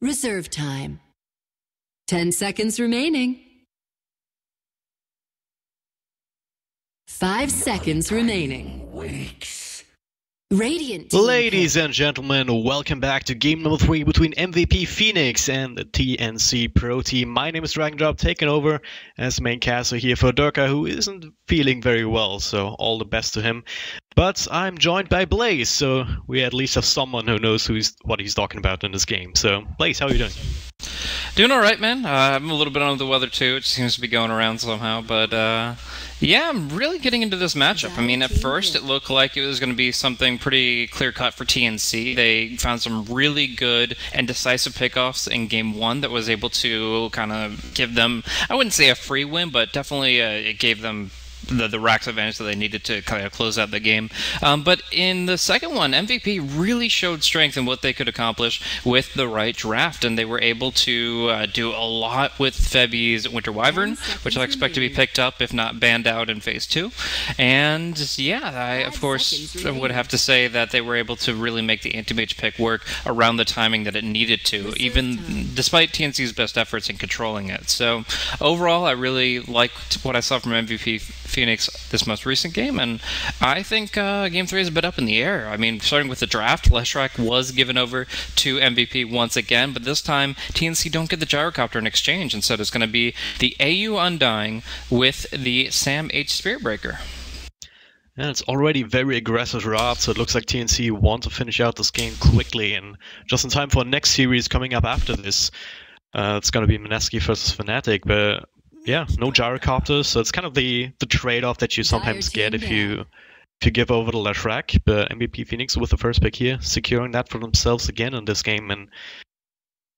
Reserve time. 10 seconds remaining. 5 seconds remaining. Radiant team Ladies and gentlemen, welcome back to game number 3 between MVP Phoenix and the TNC Pro Team. My name is Dragondrop, taking over as main caster here for Durka, who isn't feeling very well, so all the best to him. But I'm joined by Blaze, so we at least have someone who knows what he's talking about in this game. So, Blaze, how are you doing? Doing alright, man. I'm a little bit under the weather too. It seems to be going around somehow. But, yeah, I'm really getting into this matchup. I mean, at first it looked like it was going to be something pretty clear-cut for TNC. They found some really good and decisive pickoffs in Game 1 that was able to kind of give them, I wouldn't say a free win, but definitely it gave them the Rax advantage that they needed to kind of close out the game. But in the second one, MVP really showed strength in what they could accomplish with the right draft, and they were able to do a lot with Febi's Winter Wyvern, which I expect to be picked up, if not banned out in Phase 2. And yeah, I, of course, would have to say that they were able to really make the anti-mage pick work around the timing that it needed to, even despite TNC's best efforts in controlling it. So overall, I really liked what I saw from MVP Phoenix this most recent game, and I think Game 3 is a bit up in the air. I mean, starting with the draft, Leshrac was given over to MVP once again, but this time TNC don't get the gyrocopter in exchange. Instead, it's going to be the AU Undying with the Sam H Spiritbreaker. And it's already very aggressive draft, so it looks like TNC want to finish out this game quickly, and just in time for the next series coming up after this. It's going to be Mineski versus Fnatic, but yeah, no gyrocopters, so it's kind of the trade-off that you sometimes get if you give over to Leshrac. But MVP Phoenix with the first pick here, securing that for themselves again in this game and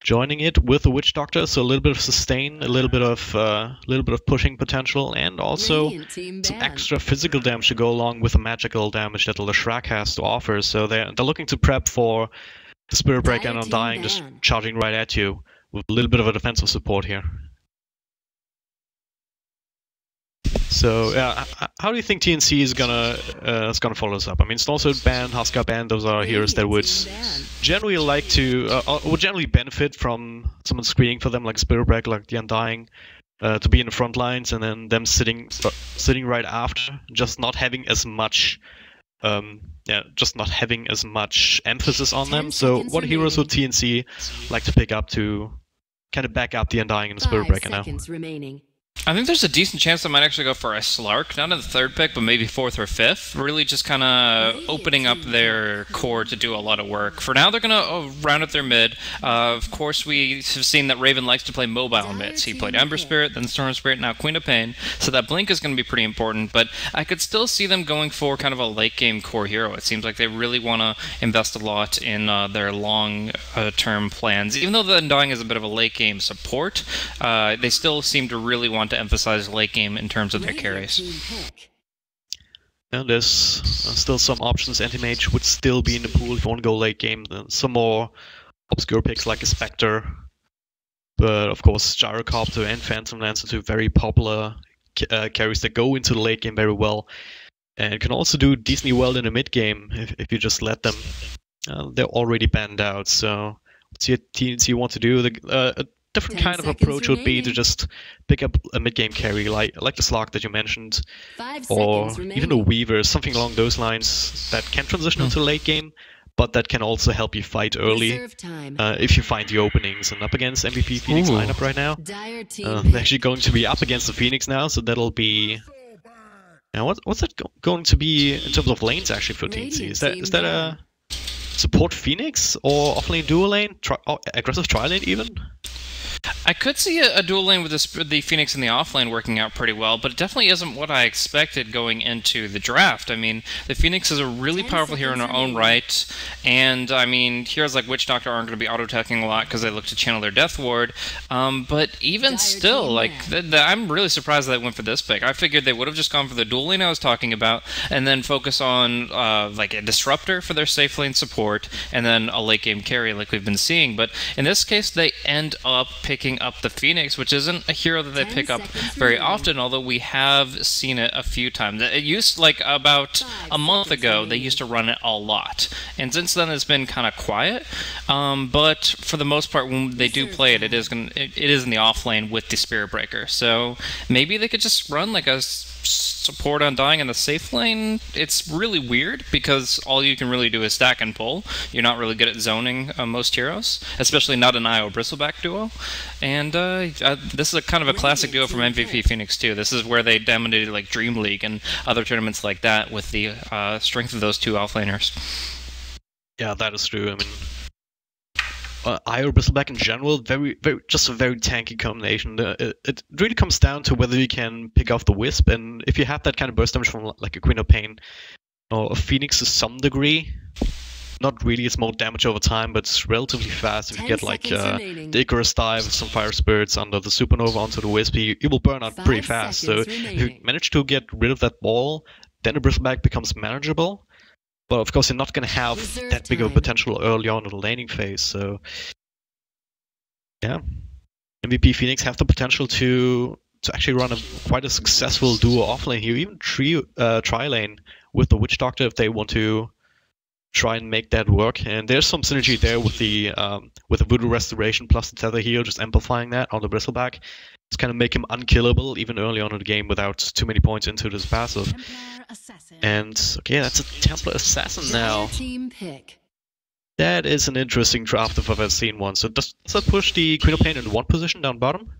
joining it with the Witch Doctor, so a little bit of sustain, a little bit of pushing potential, and also some extra physical damage to go along with the magical damage that Leshrac has to offer. So they're looking to prep for the Spirit Breaker and Undying just charging right at you with a little bit of a defensive support here. So, yeah, how do you think TNC is gonna follow this up? I mean, Stormsword banned, Huskar banned, those are heroes that would generally like to, would generally benefit from someone screening for them, like Spirit Breaker, like the Undying, to be in the front lines, and then them sitting right after, just not having as much, emphasis on them. So, what heroes would TNC like to pick up to kind of back up the Undying and the Spirit Breaker now? I think there's a decent chance I might actually go for a Slark, not in the third pick, but maybe fourth or fifth. Really just kind of opening up their core to do a lot of work. For now, they're going to round up their mid. Of course, we have seen that Raven likes to play mobile mids. He played Ember Spirit, then Storm Spirit, now Queen of Pain. So that Blink is going to be pretty important, but I could still see them going for kind of a late-game core hero. It seems like they really want to invest a lot in their long-term plans. Even though the Undying is a bit of a late-game support, they still seem to really want to emphasize late game in terms of their carries. And there's still some options. Anti-Mage would still be in the pool if you want to go late game. Then some more obscure picks like a Spectre. But of course, Gyrocopter and Phantom Lance are two very popular carries that go into the late game very well. And can also do decently well in the mid game if you just let them. They're already banned out, so let's see what TNC want to do. A different kind of approach would be to just pick up a mid-game carry like the Slark that you mentioned, or even a Weaver, something along those lines that can transition into late game, but that can also help you fight early if you find the openings. And up against MVP Phoenix lineup right now, they're actually going to be up against the Phoenix now, so that'll be... Now, what's that going to be in terms of lanes actually for TNC? Is that a support Phoenix or offlane dual lane, aggressive tri-lane even? I could see a dual lane with the Phoenix and the offlane working out pretty well, but it definitely isn't what I expected going into the draft. I mean, the Phoenix is a really powerful hero in her own right, and I mean, heroes like Witch Doctor aren't going to be auto-attacking a lot because they look to channel their Death Ward, but even still, like, I'm really surprised that they went for this pick. I figured they would have just gone for the dual lane I was talking about, and then focus on, like, a Disruptor for their safe lane support, and then a late-game carry like we've been seeing, but in this case, they end up picking up the Phoenix, which isn't a hero that they pick up very often, although we have seen it a few times. It used, like, about a month ago, they used to run it a lot. And since then, it's been kind of quiet. But for the most part, when they do play it, it is in the off lane with the Spirit Breaker. So maybe they could just run, like, a support Undying in the safe lane. It's really weird because all you can really do is stack and pull. You're not really good at zoning most heroes, especially not an IO Bristleback duo. And this is a kind of a classic duo from MVP Phoenix too. This is where they dominated like Dream League and other tournaments like that with the strength of those two offlaners. Yeah, that is true. I mean, IO Bristleback in general, just a very tanky combination. It really comes down to whether you can pick off the Wisp, and if you have that kind of burst damage from like a Queen of Pain or a Phoenix to some degree, not really, it's more damage over time, but it's relatively fast. If you get like the Icarus dive, some Fire Spirits under the Supernova onto the Wisp, you will burn out pretty fast. So if you manage to get rid of that ball, then the Bristleback becomes manageable. But of course, you're not going to have that big of a potential early on in the laning phase. So, yeah, MVP Phoenix have the potential to actually run quite a successful duo offlane here, even tri-lane with the Witch Doctor if they want to try and make that work. And there's some synergy there with the Voodoo Restoration plus the Tether Heal, just amplifying that on the Bristleback. It's kind of make him unkillable even early on in the game without too many points into this passive. And okay, that's a Templar Assassin now. That is an interesting draft if I've ever seen one. So does that push the Queen of Pain in one position down bottom?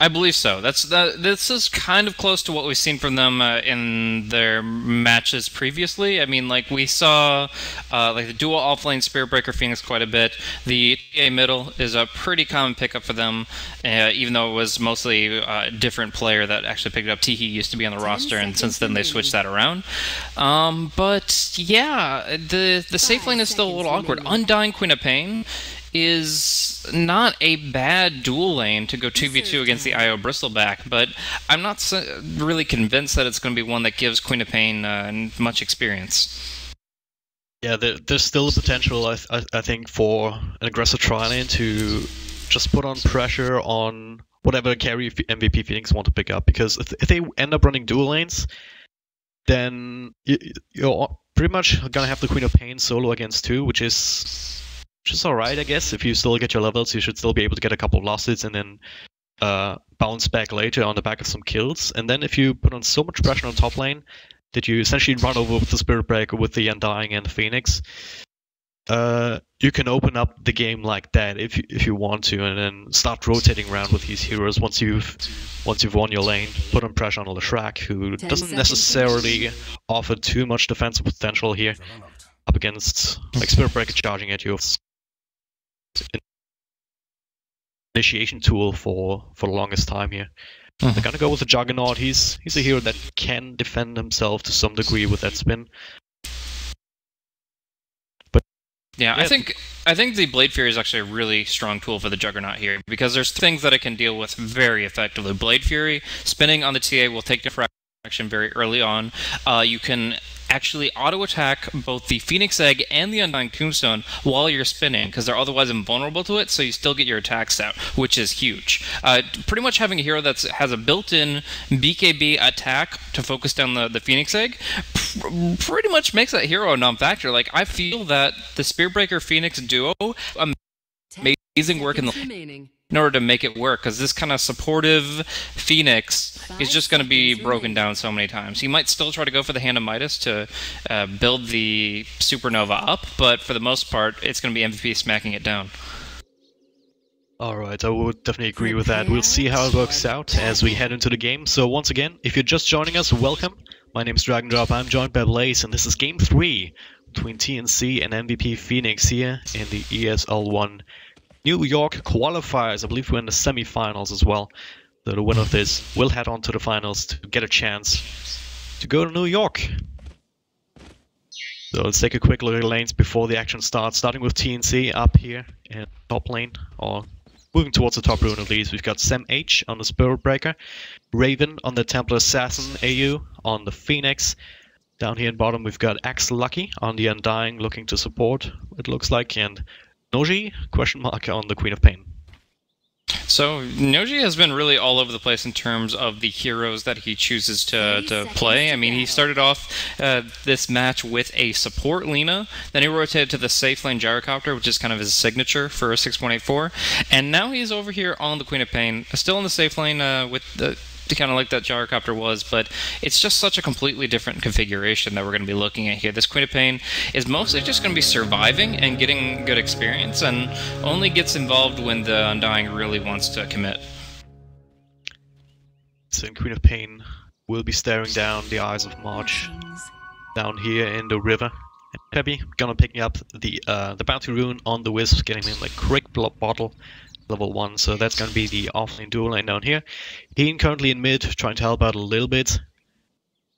I believe so. This is kind of close to what we've seen from them in their matches previously. I mean, like we saw like the dual offlane Spirit Breaker Phoenix quite a bit. The TA middle is a pretty common pickup for them, even though it was mostly a different player that actually picked it up. Teehee used to be on the roster, and since then they switched that around. But yeah, the safe lane is still a little awkward. Undying Queen of Pain is not a bad dual lane to go 2v2 against the IO Bristleback, but I'm not really convinced that it's going to be one that gives Queen of Pain much experience. Yeah, there's still a potential, I think, for an aggressive tri-lane to just put on pressure on whatever carry MVP Phoenix want to pick up, because if they end up running dual lanes, then you're pretty much going to have the Queen of Pain solo against two, which is alright, I guess. If you still get your levels, you should still be able to get a couple of losses and then bounce back later on the back of some kills. And then if you put on so much pressure on top lane that you essentially run over with the Spirit Breaker, with the Undying and the Phoenix, you can open up the game like that if you want to, and then start rotating around with these heroes once you've won your lane. Put on pressure on Leshrac, who doesn't necessarily offer too much defensive potential here up against like Spirit Breaker charging at you. Initiation tool for the longest time here. They're gonna go with the Juggernaut. He's a hero that can defend himself to some degree with that spin. But yeah, I think the Blade Fury is actually a really strong tool for the Juggernaut here, because there's things that it can deal with very effectively. Blade Fury spinning on the TA will take defraction very early on. You can actually auto-attack both the Phoenix Egg and the Undying Tombstone while you're spinning, because they're otherwise invulnerable to it, so you still get your attacks out, which is huge. Pretty much having a hero that has a built-in BKB attack to focus down the Phoenix Egg pretty much makes that hero a non-factor. Like, I feel that the Spirit Breaker Phoenix duo, amazing work in order to make it work, because this kind of supportive Phoenix is just going to be broken down so many times. You might still try to go for the Hand of Midas to build the Supernova up, but for the most part, it's going to be MVP smacking it down. Alright, I would definitely agree with that. We'll see how it works out as we head into the game. So once again, if you're just joining us, welcome. My name is Dragondrop, I'm joined by Blaze, and this is Game 3 between TNC and MVP Phoenix here in the ESL One New York qualifiers. I believe we're in the semi-finals as well. So the winner of this will head on to the finals to get a chance to go to New York. So let's take a quick look at the lanes before the action starts. Starting with TNC up here in top lane, or moving towards the top rune at least. We've got Sam H on the Spirit Breaker, Raven on the Templar Assassin, AU on the Phoenix. Down here in bottom we've got Axe Lucky on the Undying looking to support, it looks like, and Noji, question mark, on the Queen of Pain. So Noji has been really all over the place in terms of the heroes that he chooses to play. I mean, he started off this match with a support Lina, then he rotated to the safe lane Gyrocopter, which is kind of his signature for a 6.84, and now he's over here on the Queen of Pain, still in the safe lane with the kind of like that Gyrocopter was, but it's just such a completely different configuration that we're going to be looking at here. This Queen of Pain is mostly just going to be surviving and getting good experience, and only gets involved when the Undying really wants to commit. So Queen of Pain will be staring down the Eyes of March down here in the river. And Peppy gonna pick up the bounty rune on the Wisp, getting him like quick bottle. Level 1, so that's going to be the offlane dual lane down here. Heen currently in mid, trying to help out a little bit.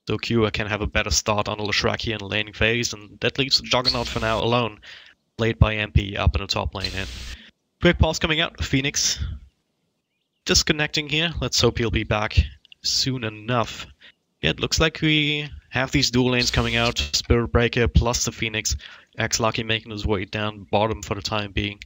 So Kua can have a better start on the Lashraki in the laning phase, and that leaves Juggernaut for now alone, played by MP up in the top lane. And quick pause coming out, Phoenix disconnecting here. Let's hope he'll be back soon enough. Yeah, it looks like we have these dual lanes coming out, Spirit Breaker plus the Phoenix. X-Lucky making his way down bottom for the time being.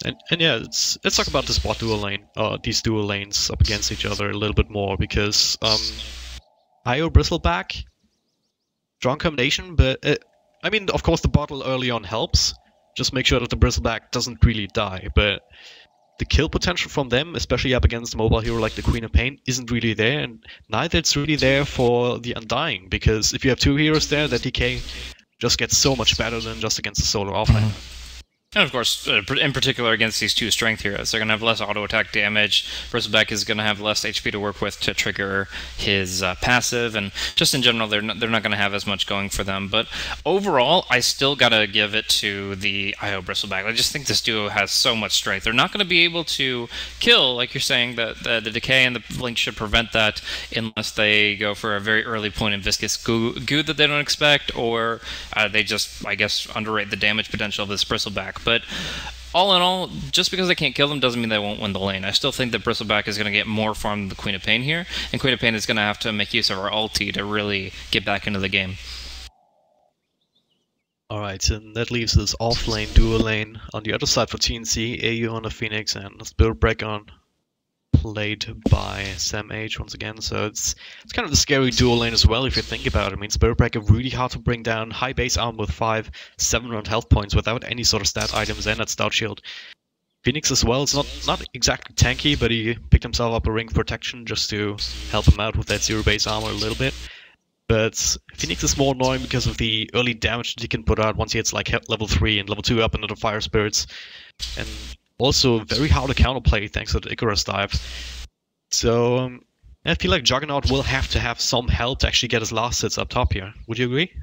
And yeah, let's talk about this bot dual lane, these dual lanes up against each other a little bit more, because IO Bristleback, strong combination, but I mean, of course the bottle early on helps, just make sure that the Bristleback doesn't really die, but the kill potential from them, especially up against a mobile hero like the Queen of Pain, isn't really there, and neither it's really there for the Undying, because if you have two heroes there, that DK just gets so much better than just against the solo offlane. And of course, in particular against these two strength heroes, they're going to have less auto attack damage. Bristleback is going to have less HP to work with to trigger his passive, and just in general, they're not going to have as much going for them. But overall, I still got to give it to the IO Bristleback. I just think this duo has so much strength. They're not going to be able to kill, like you're saying, that the decay and the blink should prevent that unless they go for a very early point in viscous goo that they don't expect, or they just, I guess, underrate the damage potential of this Bristleback. But all in all, just because they can't kill them doesn't mean they won't win the lane. I still think that Bristleback is going to get more farm than the Queen of Pain here, and Queen of Pain is going to have to make use of her ulti to really get back into the game. Alright, and that leaves this off-lane dual lane on the other side for TNC, AU on the Phoenix, and Spirit Break on, played by Sam H once again. So it's kind of the scary dual lane as well if you think about it. I mean, Spirit Breaker really hard to bring down, high base arm with 5-7 round health points without any sort of stat items and that stout shield. Phoenix as well, it's not exactly tanky, but he picked himself up a ring of protection just to help him out with that zero base armor a little bit. But Phoenix is more annoying because of the early damage that he can put out once he hits like level 3 and level 2 up into the Fire Spirits. And also very hard to counterplay thanks to the Icarus dive. So I feel like Juggernaut will have to have some help to actually get his last hits up top here. Would you agree?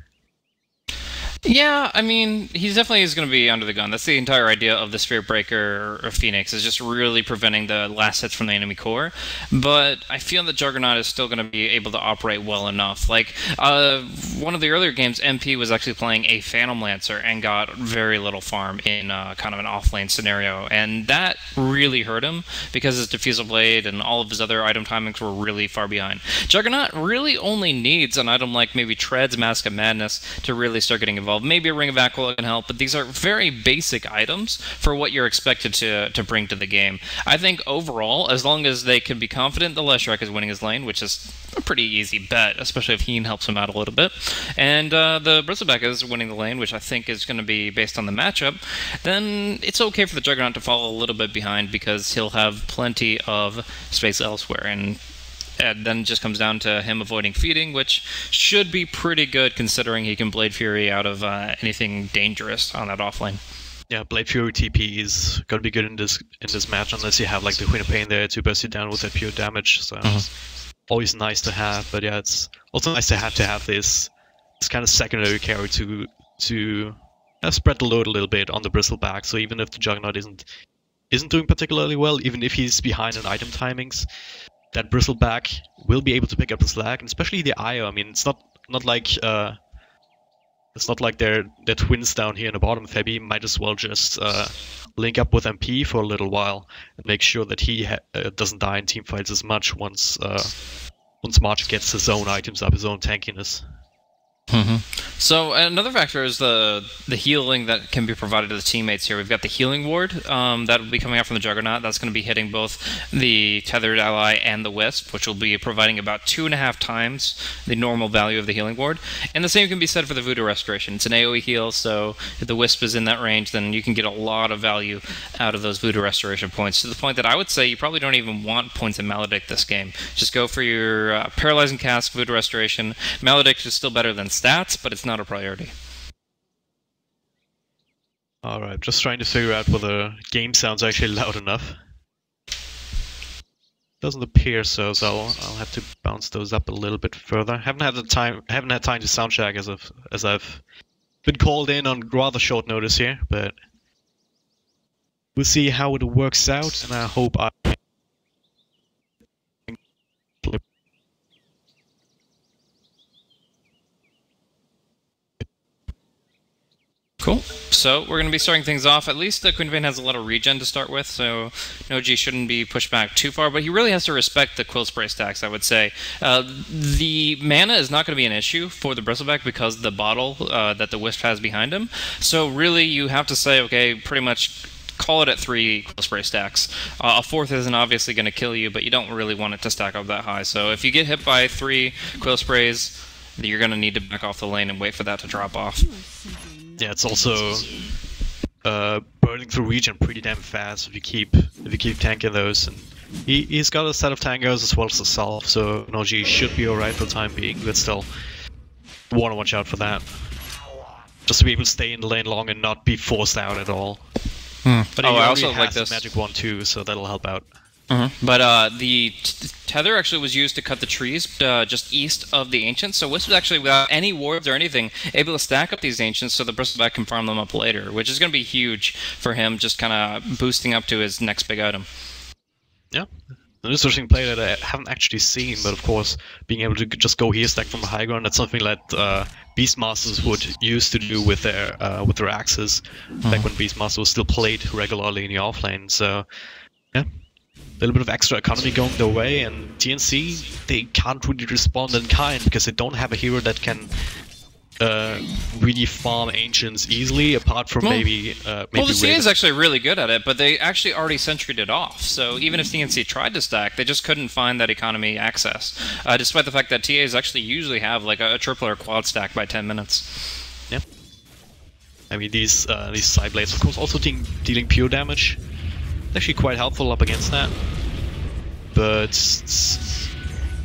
Yeah, I mean, he definitely is going to be under the gun. That's the entire idea of the Spirit Breaker or Phoenix, is just really preventing the last hits from the enemy core. But I feel that Juggernaut is still going to be able to operate well enough. Like, one of the earlier games, MP was actually playing a Phantom Lancer and got very little farm in kind of an off-lane scenario. And that really hurt him because his Diffusal Blade and all of his other item timings were really far behind. Juggernaut really only needs an item like maybe Tread's Mask of Madness to really start getting involved. Maybe a Ring of Aquila can help, but these are very basic items for what you're expected to bring to the game. I think overall, as long as they can be confident the Leshrac is winning his lane, which is a pretty easy bet, especially if Heen helps him out a little bit, and the Bristleback is winning the lane, which I think is going to be based on the matchup, then it's okay for the Juggernaut to fall a little bit behind because he'll have plenty of space elsewhere, and then it just comes down to him avoiding feeding, which should be pretty good considering he can Blade Fury out of anything dangerous on that offlane. Yeah, Blade Fury TP is gonna be good in this match unless you have like the Queen of Pain there to burst you down with that pure damage. So it's always nice to have, but yeah, it's also nice to have this kind of secondary carry to spread the load a little bit on the Bristleback. So even if the Juggernaut isn't doing particularly well, even if he's behind in item timings, that Bristleback will be able to pick up the slack, and especially the IO. I mean, it's not like they're twins down here in the bottom. Fabi might as well just link up with MP for a little while and make sure that he doesn't die in team fights as much once March gets his own items up, his own tankiness. So another factor is the healing that can be provided to the teammates here. We've got the healing ward that will be coming out from the Juggernaut. That's going to be hitting both the tethered ally and the Wisp, which will be providing about 2.5 times the normal value of the healing ward. And the same can be said for the Voodoo Restoration. It's an AoE heal, so if the Wisp is in that range, then you can get a lot of value out of those Voodoo Restoration points, to the point that I would say you probably don't even want points in Maledict this game. Just go for your Paralyzing Cask, Voodoo Restoration. Maledict is still better than stats, but it's not a priority. Alright, just trying to figure out whether game sound's actually loud enough. Doesn't appear so, I'll have to bounce those up a little bit further. Haven't had time to soundcheck as I've been called in on rather short notice here, but we'll see how it works out, and I hope I Cool. So we're going to be starting things off. At least the Queen Vane has a lot of regen to start with, so Noji shouldn't be pushed back too far, but he really has to respect the Quill Spray stacks, I would say. The mana is not going to be an issue for the Bristleback because of the bottle that the Wisp has behind him. So really you have to say, okay, pretty much call it at 3 Quill Spray stacks. A 4th isn't obviously going to kill you, but you don't really want it to stack up that high. So if you get hit by 3 Quill Sprays, you're going to need to back off the lane and wait for that to drop off. Yeah, it's also burning through regen pretty damn fast if you keep tanking those, and he's got a set of tangos as well as the Salve, so Noji should be alright for the time being, but still want to watch out for that. Just to be able to stay in the lane long and not be forced out at all. But he I also has like this magic wand too, so that'll help out. But the tether actually was used to cut the trees just east of the Ancients, so Wisp was actually, without any wards or anything, able to stack up these Ancients so the Bristleback can farm them up later, which is going to be huge for him, just kind of boosting up to his next big item. Yeah. An interesting play that I haven't actually seen, but of course, being able to just go here stack from the high ground, that's something that Beastmasters would used to do with their axes, back when Beastmaster was still played regularly in the offlane, so yeah. A little bit of extra economy going their way, and TNC, they can't really respond in kind because they don't have a hero that can really farm Ancients easily, apart from maybe well, the CA is actually really good at it, but they actually already sentryed it off, so even if TNC tried to stack, they just couldn't find that economy access, despite the fact that TAs actually usually have like a triple or quad stack by 10 minutes. Yeah. I mean, these side blades, of course, also dealing pure damage. Actually quite helpful up against that, but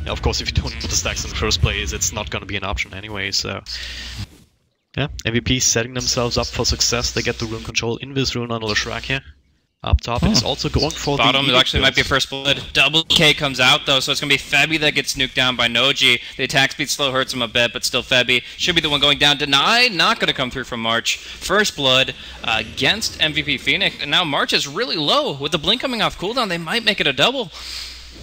of course if you don't put the stacks in the first place, it's not going to be an option anyway, so yeah, MVP setting themselves up for success. They get the rune control, Invis rune on Leshrac here. Up top is also going for bottom. The It actually might be first blood. Double K comes out though, so it's going to be Febby that gets nuked down by Noji. The attack speed slow hurts him a bit, but still Febby should be the one going down. Deny, not going to come through from March. First blood against MVP Phoenix, and now March is really low. With the blink coming off cooldown, they might make it a double.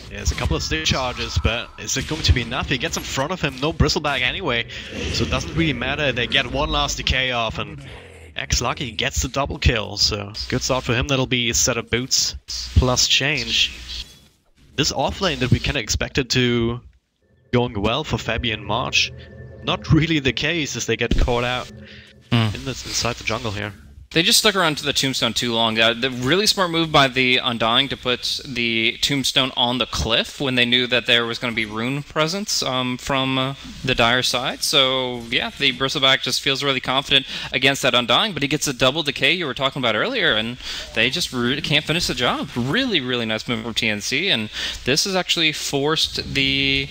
Yeah, there's a couple of stick charges, but is it going to be enough? He gets in front of him, no Bristleback anyway, so it doesn't really matter. They get one last decay off, and X-Lucky gets the double kill, so good start for him. That'll be a set of boots plus change. This offlane that we kind of expected to going well for Febby and March, not really the case as they get caught out inside the jungle here. They just stuck around to the Tombstone too long. The really smart move by the Undying to put the Tombstone on the cliff when they knew that there was going to be rune presence from the Dire side. So yeah, the Bristleback just feels really confident against that Undying, but he gets a double decay you were talking about earlier, and they just really can't finish the job. Really, really nice move from TNC, and this has actually forced the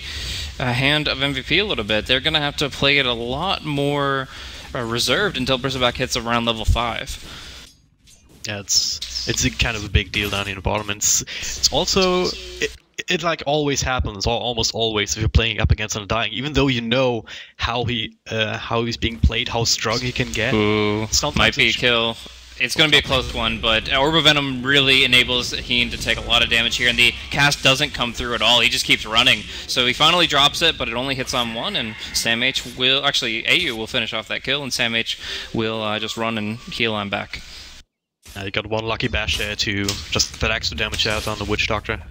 hand of MVP a little bit. They're going to have to play it a lot more reserved until Bristleback hits around level 5. Yeah, it's a kind of a big deal down in the bottom. It's also it like always happens, or almost always, if you're playing up against an Undying, even though you know how he's being played, how strong he can get. Ooh, might be a kill. It's going to be a close one, but Orb of Venom really enables Heen to take a lot of damage here, and the cast doesn't come through at all. He just keeps running. So he finally drops it, but it only hits on one, and Sam H will, actually, AU will finish off that kill, and Sam H will just run and heal on back. You got one lucky bash there to just that extra damage out on the Witch Doctor.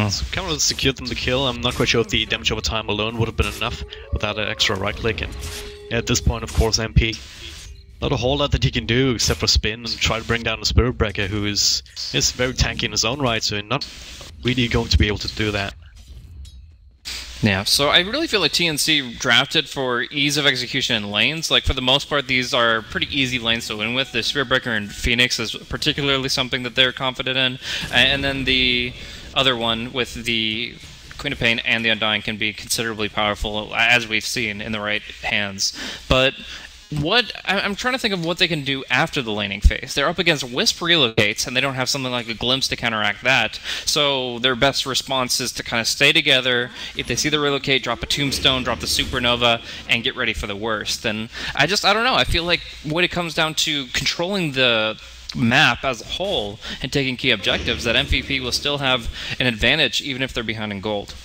So kind of secured them the kill. I'm not quite sure if the damage over time alone would have been enough without an extra right click, and at this point, of course, MP. Not a whole lot that he can do except for spin and try to bring down the Spirit Breaker, who is very tanky in his own right, so not really going to be able to do that. Yeah, so I really feel like TNC drafted for ease of execution in lanes. Like, for the most part, these are pretty easy lanes to win with. The Spirit Breaker and Phoenix is particularly something that they're confident in. And then the other one with the Queen of Pain and the Undying can be considerably powerful, as we've seen, in the right hands. But I'm trying to think of what they can do after the laning phase. They're up against Wisp relocates, and they don't have something like a Glimpse to counteract that. So their best response is to kind of stay together. If they see the relocate, drop a Tombstone, drop the Supernova, and get ready for the worst. And I don't know. I feel like when it comes down to controlling the map as a whole and taking key objectives, that MVP will still have an advantage even if they're behind in gold.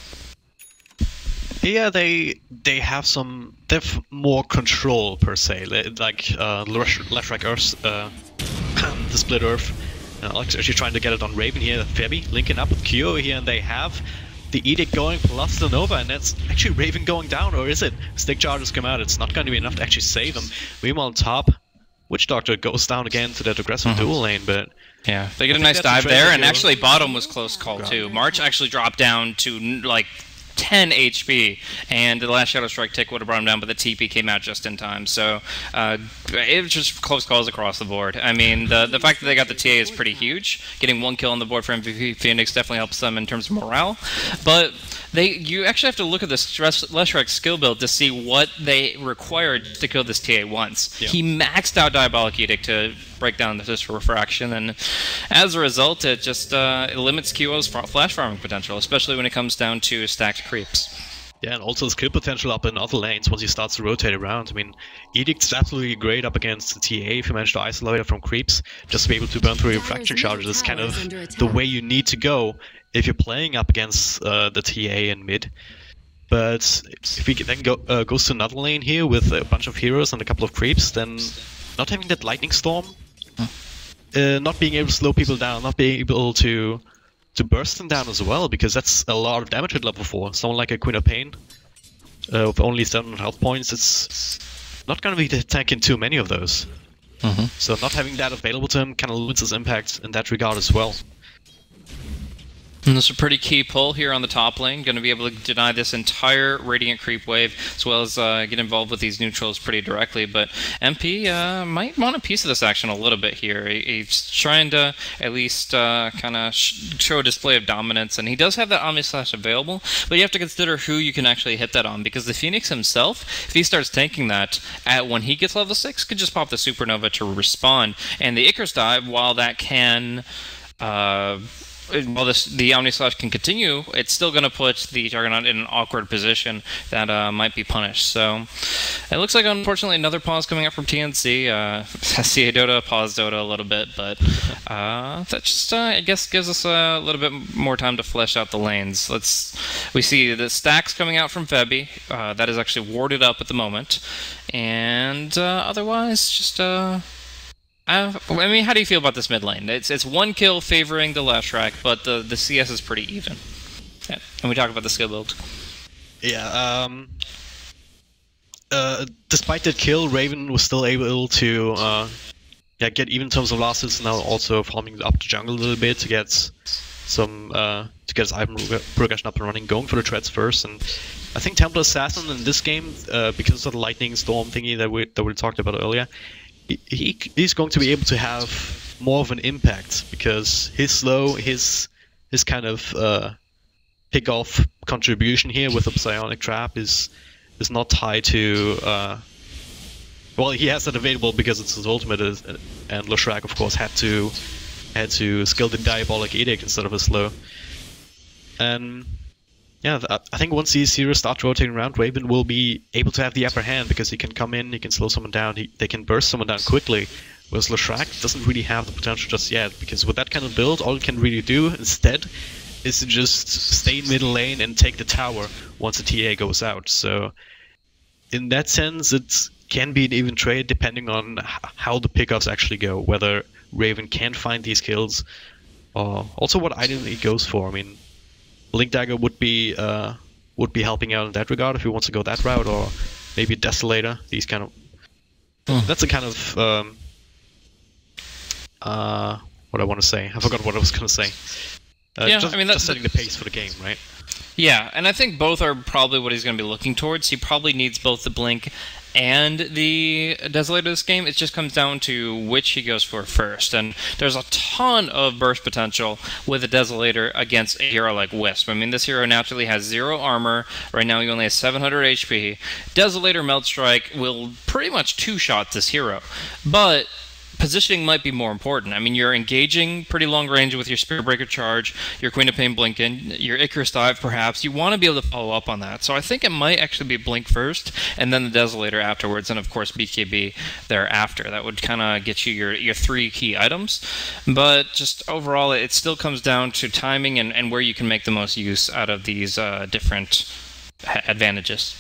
Yeah, they have more control per se, like Leshrac Earth, the Split Earth. Actually trying to get it on Raven here, Febby linking up with Kyo here, and they have the Edict going plus the Nova, and that's actually Raven going down, or is it? Stick charges come out, it's not going to be enough to actually save him. Meanwhile on top, Witch Doctor goes down again to that aggressive dual lane, but... Yeah, they get a nice dive there, and actually bottom was close call too. March actually dropped down to, like, 10 HP, and the last Shadow Strike tick would have brought him down, but the TP came out just in time. So it was just close calls across the board. I mean, the fact that they got the TA is pretty huge. Getting 1 kill on the board for MVP Phoenix definitely helps them in terms of morale. But you actually have to look at the Leshrac skill build to see what they required to kill this TA once. Yeah. He maxed out Diabolic Edict to break down this refraction, and as a result, it just it limits QO's flash farming potential, especially when it comes down to stacked creeps. Yeah, and also the skill potential up in other lanes once he starts to rotate around. I mean, Edict's absolutely great up against the TA if you manage to isolate it from creeps. Just to be able to burn through refraction charges is kind of the way you need to go if you're playing up against the TA in mid. But if he then goes to another lane here with a bunch of heroes and a couple of creeps, then not having that Lightning Storm, not being able to slow people down, not being able to burst them down as well, because that's a lot of damage at level 4. Someone like a Queen of Pain with only 700 health points, it's not going to be tanking too many of those. So not having that available to him kind of limits his impact in that regard as well. And this is a pretty key pull here on the top lane. Going to be able to deny this entire Radiant creep wave, as well as get involved with these neutrals pretty directly. But MP might want a piece of this action a little bit here. He's trying to at least kind of show a display of dominance, and he does have that Omni Slash available, but you have to consider who you can actually hit that on, because the Phoenix himself, if he starts tanking that when he gets level 6, could just pop the Supernova to respond. And the Icarus dive, while that can... while the Omni Slash can continue, it's still going to put the Juggernaut in an awkward position that might be punished. So it looks like, unfortunately, another pause coming up from TNC. CA Dota paused Dota a little bit, but that just, I guess, gives us a little bit more time to flesh out the lanes. We see the stacks coming out from Febby. That is actually warded up at the moment. And otherwise, just... I mean, how do you feel about this mid lane? It's 1 kill favoring the Leshrac, but the CS is pretty even. Yeah. And we talk about the skill build. Yeah, despite that kill, Raven was still able to get even in terms of last hits, now also farming up the jungle a little bit to get some to get his item progression up and running, going for the treads first. And I think Templar Assassin in this game, because of the Lightning Storm thingy that we talked about earlier, he's going to be able to have more of an impact, because his slow, his kind of pick-off contribution here with the Psionic Trap is not tied to... well, he has that available because it's his ultimate, and Leshrac, of course, had to skill the Diabolic Edict instead of a slow. And yeah, I think once these heroes start rotating around, Raven will be able to have the upper hand, because he can come in, he can slow someone down, they can burst someone down quickly. Whereas Leshrac doesn't really have the potential just yet, because with that kind of build, all you can really do instead is to just stay in middle lane and take the tower once the TA goes out. So in that sense, it can be an even trade depending on how the pickoffs actually go, whether Raven can find these kills, or also what item he goes for. I mean, Blink Dagger would be helping out in that regard if he wants to go that route, or maybe a Desolator. These kind of... That's a kind of... what I want to say. I forgot what I was going to say. Yeah, just, I mean, that's just setting the pace for the game, right? Yeah, and I think both are probably what he's going to be looking towards. He probably needs both the Blink and the Desolator this game. It just comes down to which he goes for first. And there's a ton of burst potential with the Desolator against a hero like Wisp. I mean, this hero naturally has 0 armor. Right now he only has 700 HP. Desolator Melt Strike will pretty much two-shot this hero. But positioning might be more important. I mean, you're engaging pretty long range with your Spirit Breaker charge, your Queen of Pain Blinking, your Icarus Dive perhaps. You want to be able to follow up on that. So I think it might actually be Blink first, and then the Desolator afterwards, and of course BKB thereafter. That would kind of get you your 3 key items. But just overall, it still comes down to timing and where you can make the most use out of these different advantages.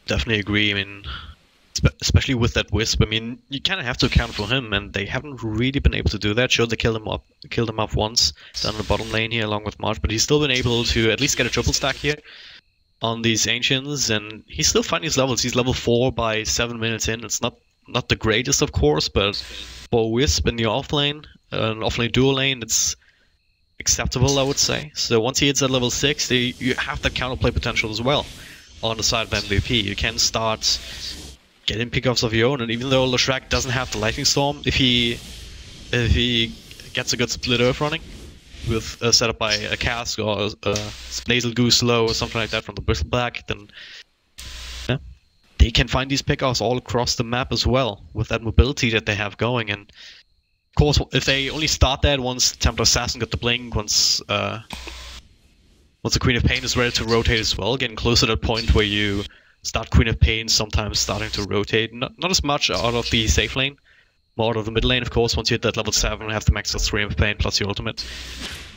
Definitely agree. I mean, especially with that Wisp, I mean, you kind of have to account for him, and they haven't really been able to do that. Sure, they killed him off once down in the bottom lane here along with March, but he's still been able to at least get a triple stack here on these Ancients, and he's still finding his levels. He's level 4 by 7 minutes in. It's not the greatest, of course, but for Wisp in the offlane, an offlane dual lane, it's acceptable, I would say. So once he hits that level 6, you have that counterplay potential as well on the side of MVP. You can start getting pickoffs of your own, and even though Leshrac doesn't have the Lightning Storm, if he gets a good split earth running with set up by a Cask or a Nasal Goose Low or something like that from the Bristleback, then yeah, they can find these pickoffs all across the map as well with that mobility that they have going. And of course, if they only start that once Templar Assassin got the blink, once the Queen of Pain is ready to rotate as well, getting closer to that point where you start Queen of Pain sometimes starting to rotate. Not as much out of the safe lane, more out of the mid lane, of course. Once you hit that level 7, you have to max out 3 of Pain plus your ultimate.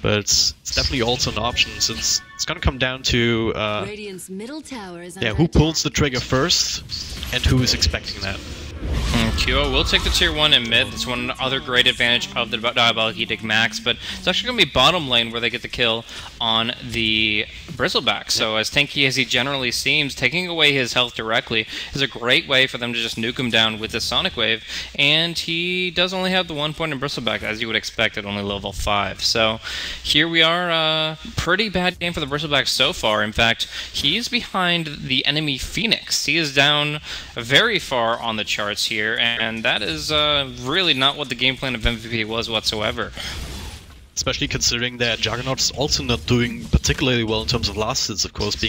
But it's definitely also an option. So it's going to come down to who pulls the trigger first and who is expecting that. QO will take the tier 1 in mid. That's one other great advantage of the Diabolic Edict Max, but it's actually going to be bottom lane where they get the kill on the Bristleback. So as tanky as he generally seems, taking away his health directly is a great way for them to just nuke him down with the Sonic Wave, and he does only have the 1 point in Bristleback, as you would expect at only level 5. So here we are, pretty bad game for the Bristleback so far. In fact, he's behind the enemy Phoenix. He is down very far on the charts here, and that is really not what the game plan of MVP was whatsoever. Especially considering that Juggernaut's also not doing particularly well in terms of last hits, of course,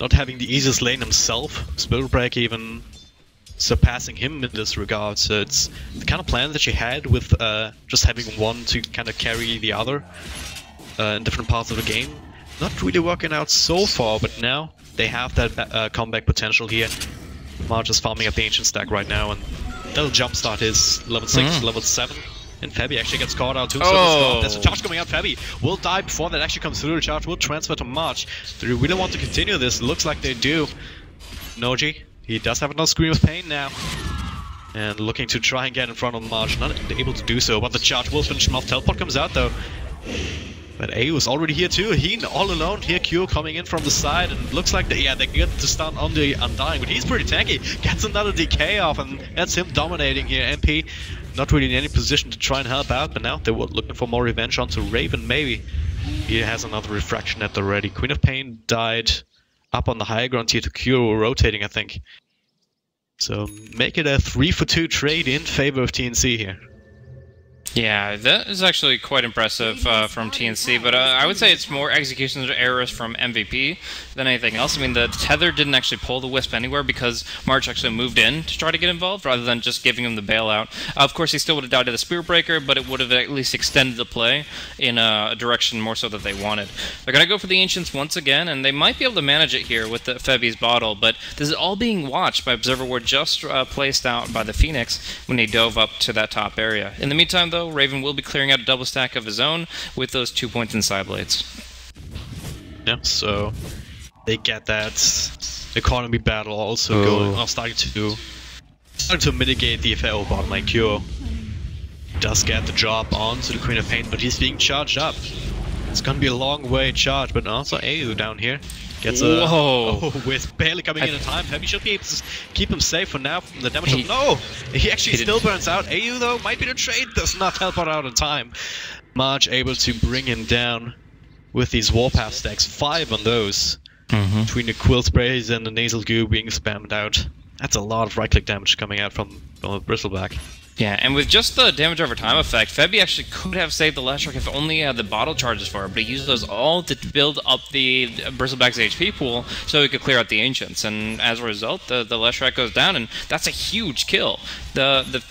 not having the easiest lane himself. Spirit Break even surpassing him in this regard. So it's the kind of plan that you had with just having one to kind of carry the other in different parts of the game. Not really working out so far, but now they have that comeback potential here. March is farming at the Ancient stack right now, and that'll jumpstart his level 6 to level 7. And Fabi actually gets caught out too, so there's a charge coming out. Fabi will die before that actually comes through. The charge will transfer to March. Do they really want to continue this? It looks like they do. Noji, he does have another Scream of Pain now. And looking to try and get in front of March, not able to do so, but the charge will finish him off. Teleport comes out though. But AU is already here too. He all alone here. Q coming in from the side, and looks like they get to start on the Undying, but he's pretty tanky. Gets another DK off, and that's him dominating here. MP not really in any position to try and help out, but now they were looking for more revenge onto Raven. Maybe he has another refraction at the ready. Queen of Pain died up on the higher ground here to Q, rotating, I think. So make it a 3-for-2 trade in favor of TNC here. Yeah, that is actually quite impressive from TNC, but I would say it's more execution errors from MVP than anything else. I mean, the Tether didn't actually pull the Wisp anywhere because March actually moved in to try to get involved rather than just giving him the bailout. Of course, he still would have died to the Spirit Breaker, but it would have at least extended the play in a direction more so that they wanted. They're going to go for the Ancients once again, and they might be able to manage it here with the Febi's bottle, but this is all being watched by Observer Ward just placed out by the Phoenix when he dove up to that top area. In the meantime, though, Raven will be clearing out a double stack of his own with those 2 points in side blades. Yeah, so they get that economy battle also going, starting to mitigate the effect of bottom lane. Q does get the job onto the Queen of Pain, but he's being charged up. It's gonna be a long way charge, but also AU down here gets Whoa. with barely coming in time. Heavy should be able to keep him safe for now from the damage. No! He actually still burns out. AU though might be the trade, does not help out in time. March able to bring him down with these Warpath stacks. 5 on those. Between the quill sprays and the nasal goo being spammed out. That's a lot of right-click damage coming out from the Bristleback. Yeah, and with just the damage over time effect, Febby actually could have saved the Leshrac if only he had the bottle charges for it, but he used those all to build up the Bristleback's HP pool so he could clear out the Ancients, and as a result, the Leshrac goes down, and that's a huge kill. The